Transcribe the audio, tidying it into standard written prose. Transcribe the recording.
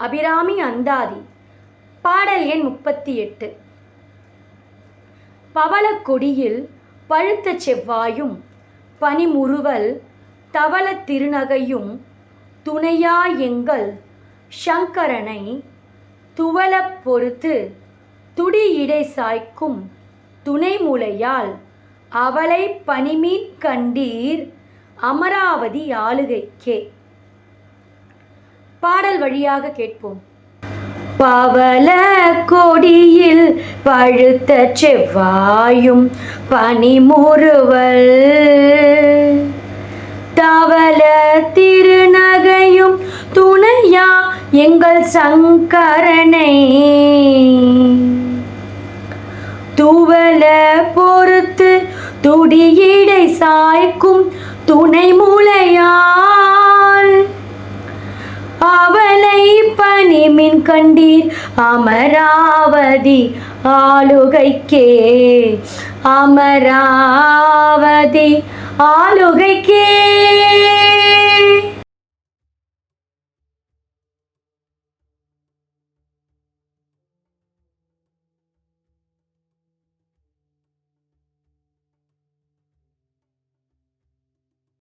அபிராமி அந்தாதி. பாடல் எண் 38. பவளக்கொடியில் பழுத்த செவ்வாயும் பனிமுறுவல் தவளத் திருநகையும் துணையாயெங்கள் சங்கரனை துவளப் பொறுத்து துடியிடை சாய்க்கும் துணைமுலையால் அவளை பனிமீன் கண்டீர் அமராவதி ஆளுகைக்கே. பாடல் வழியாக கேட்போம். பவள கொடியில் பழுத்த செவ்வாயும் பனிமுறுவல் தவள திருநகையும் துணையா எங்கள் சங்கரனை துவள பொறுத்து துடியிடை சாய்க்கும் துணைமுலையால் அவளை பனிமின் கண்டீர் அமராவதி ஆளுகைக்கே. அமராவதி ஆளுகைக்கே.